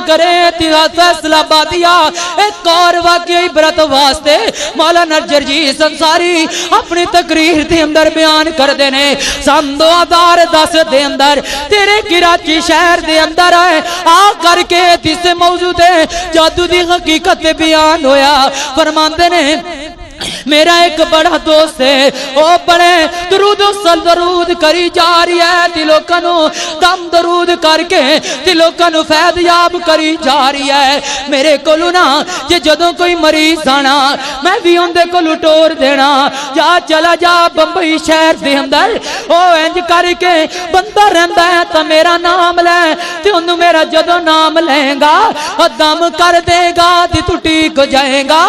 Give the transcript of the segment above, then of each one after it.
करे फैसलाबादिया एक और वाकई इबरत वास्ते मौलाना जरजीत अंसारी अपनी तकरीर के अंदर बयान करते ने। सन 2010 के अंदर तेरे कराची शहर के अंदर है आ करके जिस मौजू ते जादू की हकीकत बयान होया। फरमाते ने मेरा एक बड़ा दोस्त है वो बड़े दरूद करी जा रही है दिलों कनु दम दरूद करके दिलों कनु फैदयाब करी जा रही है। मेरे कोलू ना जे जदों कोई मरीज आना मैं भी उनके कोलू टोर देना जा चला जा बंबई शहर के अंदर ओ इंज करके बंदा रहता है तो मेरा नाम ले ते उन्होंने मेरा जदों नाम लेगा और दम कर देगा ते तू ठीक हो जाएगा।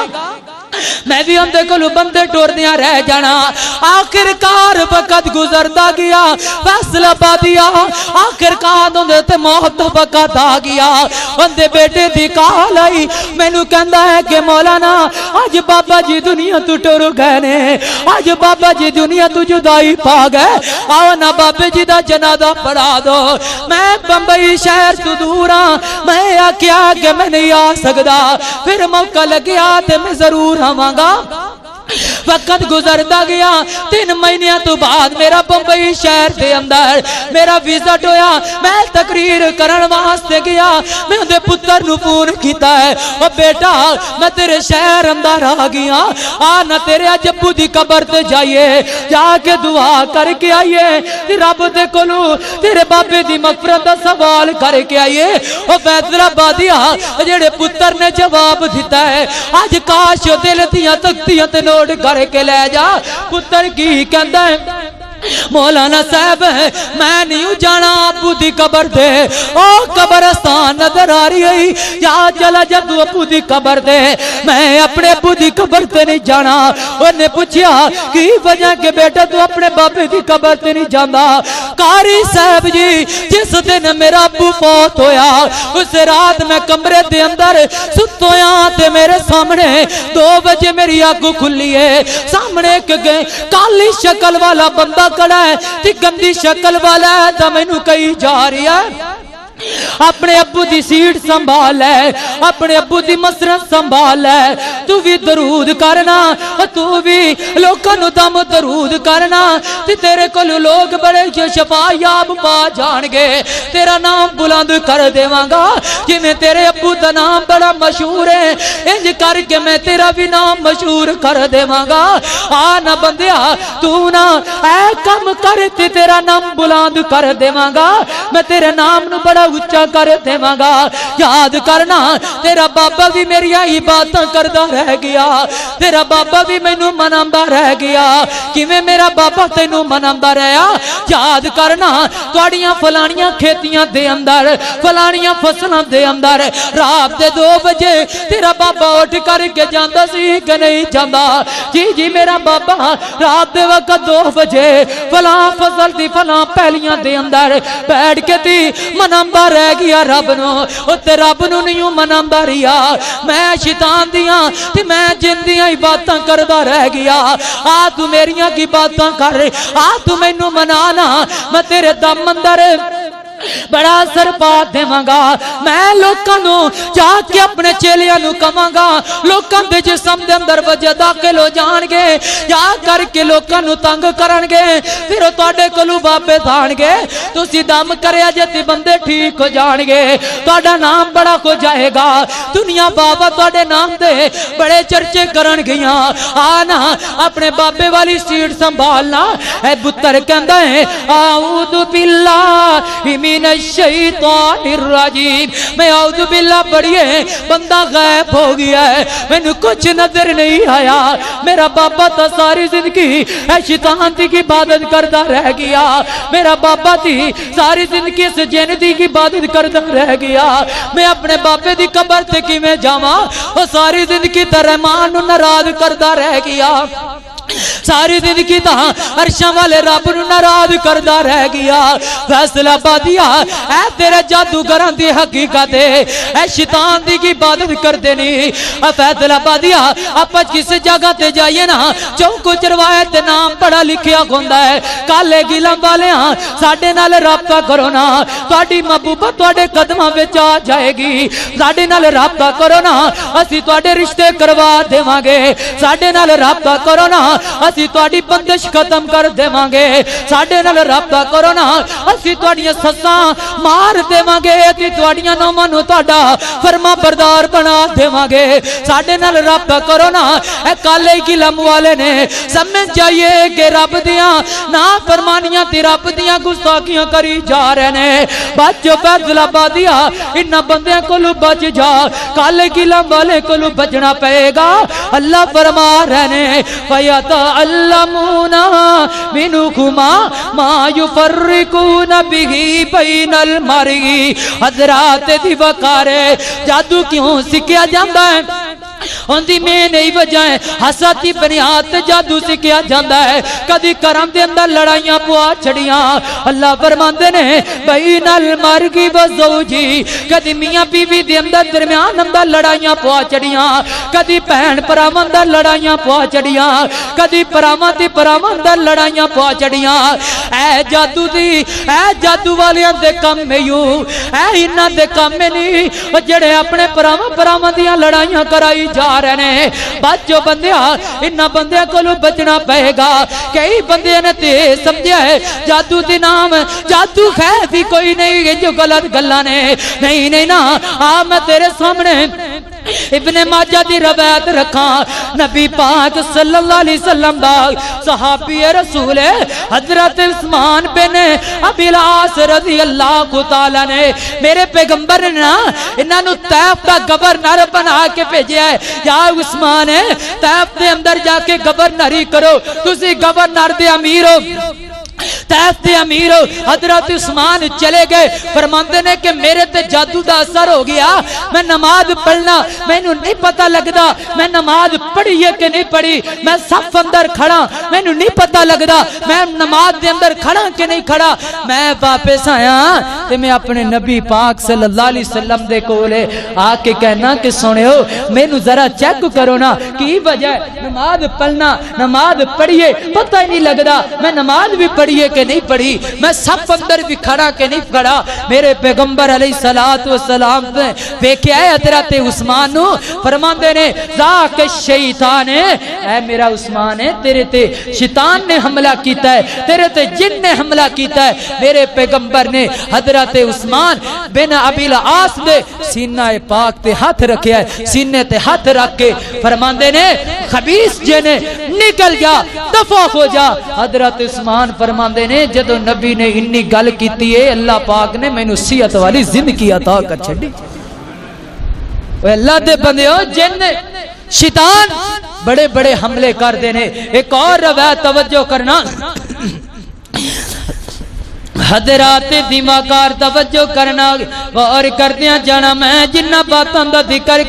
मैं भी उनके कोल बंदे टोरदियां रह जाना। आखिरकार वक्त गुजरता गया फैसलाबादिया आखिरकार उन्हें ते मौत वक्त आ गया। उनके बेटे की कॉल आई मैनू कहता है कि मौलाना अज बाबा जी दुनिया तू टुर गए ने अज बाबा जी दुनिया तू जुदाई पा गए आओ ना बाबे जी का जनाजा पढ़ा दो। मैं बंबई शहर तू दूर हाँ मैं आख्या कि मैं नहीं आ सकता फिर मौका लग्या ते मैं जरूर आवांगा। वक्त गुजरता गया 3 महीने तो बाद मेरा बंबई शहर के अंदर मेरा विजिट होया। मैं तकरीर करने वास्ते गया मैं उनके पुत्र नू फोन किया है ओ बेटा मैं तेरे शहर अंदर आ गया आ ना तेरे जब्बू की कबर ते जाइए जाके दुआ करके आइए रब दे कोलू तेरे बाबे की मगफरत का सवाल करके आइए। ओ फैसलाबादिया जेड़े पुत्र ने जवाब दिता है अज काश दिल दियां तख्तियां ते नोट करके ले जा। पुत्र की कहता है मौलाना साहब मैं नहीं जाना अबू की कबर दे ओ कब्रस्तान नजर आ रही है या चला जा तू अबू की कबर दे मैं अपने अबू की कबर से नहीं जाना। उन्हें पूछा की वजह के बेटा तू अपने बाबे की कबर से नहीं जाता। कारी साहब जी जिस दिन मेरा अबू फौत होया उस रात मैं कमरे के अंदर सुतोया ते मेरे सामने 2 बजे मेरी अग खुली है सामने एक काली शक्ल वाला बंदा खड़ा है ते गंदी शक्ल वाला है तो मैनू कही जा रही है अपने अब्बू की सीट संभाल है अपने अब्बू की मसरत संभाल है तू भी दरूद करना तू भी लोगों को दम दरूद करना ते तेरे को लोग बड़े शफायाब पा जाएंगे तेरा नाम बुलंद कर देवांगा जिवें तेरे अब्बू का नाम बड़ा मशहूर है इंज करके मैं तेरा भी नाम मशहूर कर देवांगा। आ ना बंदिया तू ना ऐ कम कर ते तेरा नाम बुलंद कर देवांगा मैं तेरे नाम नू बड़ा उच्चा कर देवांगा। याद करना तेरा बाबा भी मेरी इबादत करता रह गया तेरा बाबा भी मैनू मनांदा रह गया किवें मेरा बाबा तेनू मनांदा रहा। याद करना तुहाड़ियां फलानियां खेतियां दे अंदर फलानियां फसलों दे अंदर रात के 2 बजे तेरा बाबा उठ करके जांदा सी कि नहीं जांदा। जी जी मेरा बाबा रात के वक्त 2 बजे फला फसल दी फला पैलियां दे अंदर बैठ के थी मनांदा रह गया रब नो ते रब नू नहीं मनांदा रिया मैं शैतान दियां ते मैं जिन दियां इबादतां करदा रह गया। आ तू मेरियां की इबादतां कर आ तू मैनू मनाना मैं तेरे दम अंदर बड़ा असर पा देवांगा। मैं लोगों जाके अपने चेलियां नू कहांगा लोगों के जिस्म के अंदर वजह दाखिल हो जाएंगे जा करके लोगों नू तंग करनगे फिर तुहाडे कोलू वापस आएंगे तुसी दम करया जे ते बंदे ठीक हो जाएंगे तुहाडा नाम बड़ा हो जाएगा दुनिया बाबा तुहाडे नाम दे बड़े चर्चे करन गियां। आना अपने बाबे वाली सीट संभालना है पुत्र कहंदा है आऊदु बिल्लाहि मिनश्शैतानिर्रजीम मैं औज़ु बिल्लाह पढ़िए बंदा गायब हो गया है मैनू कुछ नजर नहीं आया मेरा बाबा तो सारी जिंदगी शैतान की इबादत करता रह गया मेरा बाबा थी सारी जिंदगी इस जिन की इबादत करता रह गया मैं अपने बाबे की कबर से किवें जावां वो सारी जिंदगी तो रहमान नू नाराज करता रह गया। सारी जिंदगी तो अरशां वाले रब नूं नाराज करदा रह गया। फैसलाबादिया ऐ तेरे जादूगरां दी हकीकत है, ऐ शैतान दी की इबादत करदे नहीं। फैसलाबादिया आपां किस जगह ते जाइए ना चौको चरवाए ते नाम बड़ा लिखिया होंदा है। काले गिलम वाले साडे नाल राबता करो ना, तुहाडी महबूबा तुहाडे कदमां विच आ जाएगी। साडे नाल राबता करो ना, असीं तुहाडे रिश्ते करवा देवांगे। साडे नाल राबता करो ना, असीं तुहाडी बंदिश खत्म कर देवांगे। साडे नाल राबता करो ना, असीं तुहाडीआं सस्सां मार देवांगे ते तुहाडीआं नौवां नूं तुहाडा फरमा बरदार बना देवांगे। साडे नाल राबता करो ना। ए काले गिलम वाले ने समझ जाइए कि रब दियां ना फरमानियां ते रब दियां गुस्ताखियां करी जा रहे ने। बचो फैसलाबादिया, इन्हां बंदियां कोलों बच जा, काले गिलम वाले कोलों बचना पएगा। अल्लाह फरमा रहे ने फयतअल्लमूना मिनहुमा मा युफर्रिकूना बिही बैनल मरई। हज़रात दी वकार जादू क्यों सिखिया जांदा है? उनकी मेन यही वजह है, हसद की बुनियाद ते जादू सिखिया जाता है। कदी करम दे अंदर लड़ाइयां पुआ छड़ियां। अल्लाह फरमांदे ने बैनल मरगी व ज़ौजी, कदी मियां बीवी दे अंदर दरमियान अंदर लड़ाइयां पुआ छड़ियां। कदी भैन भरावां अंदर लड़ाइयां पुआ छड़ियां, कदी भरावां ते भरावां अंदर लड़ाइयां पुआ छड़ियां। ऐ जादू दी, ऐ जादू वालियां दे कम मेयू, ऐ इन्हां दे कम नहीं जेड़े अपने भरावां भरावां दियां लड़ाइयां कराई जा रहे ने। बच्चो बंदिया, इन्हां बंदियां कोलों बचना पएगा। कई बंदियां ने ते समझिया है जादू दे नाम जादू है भी कोई नहीं है, जो गलत गल्लां ने। नहीं नहीं ना, आ मैं तेरे सामने इब्ने माजा दी रवायत रखा। नबी पाक सल्लल्लाहु अलैहि वसल्लम दा सहाबी रसूल हजरत उस्मान बिन अबिल आस रज़ी अल्लाह तआला ने मेरे पैगंबर ने ना इन्हां नूं तैफ दा गवर्नर बना के भेजा है। या उस्मान तैफ दे अंदर जाके गवर्नरी करो, तुसी गवर्नर दे अमीर हो, तैफ दे अमीर हो। हजरत उस्मान चले गए, फरमाते ने कि मेरे ते जादू का असर हो गया। मैं नमाज पढ़ना मैनू नहीं पता लगता, मैं नमाज पढ़ी है कि नहीं पढ़ी। मैं सफ अंदर खड़ा, मैनू नहीं पता लगता मैं नमाज दे अंदर खड़ा कि नहीं खड़ा। मैं वापस आया ते मैं अपने नबी पाक सल्लल्लाहु अलैहि वसल्लम दे कोले आके कहना कि सुनियो मैनू जरा चेक करो ना की वजह है। नमाज पढ़ना, नमाज पढ़िए पता ही नहीं लगता मैं नमाज भी पढ़िए कि नहीं पढ़ी, मैं सब अंदर भी खड़ा के नहीं खड़ा। मेरे पैगंबर अलैहिस्सलातु वस्सलाम ने वेख्या है हज़रत उस्मान नू, फरमांदे ने ज़ाक शैतान है, ऐ मेरा उस्मान है तेरे ते शैतान ने हमला कीता है, तेरे ते जिन ने हमला कीता है। मेरे पैगंबर ने हज़रत उस्मान बिन अबिल आस दे सीना पाक ते हाथ रखे है, सीने ते हाथ रख के फरमांदे ने खबीस जेने निकल जा, दफा हो जा। हज़रत उस्मान फरमांदे ने जदों नबी ने इन्नी गल कीती है अल्लाह पाक ने मैनू सियत वाली जिंदगी अता कर छड़ी। अल्लाह दे बंदेओ जिन शैतान बड़े बड़े हमले करते ने। एक और रवायत तवज्जो करना, हज़रात दिमागार तवज्जो करना और करदियां जाना। मैं जिन्ना बातों का जिक्र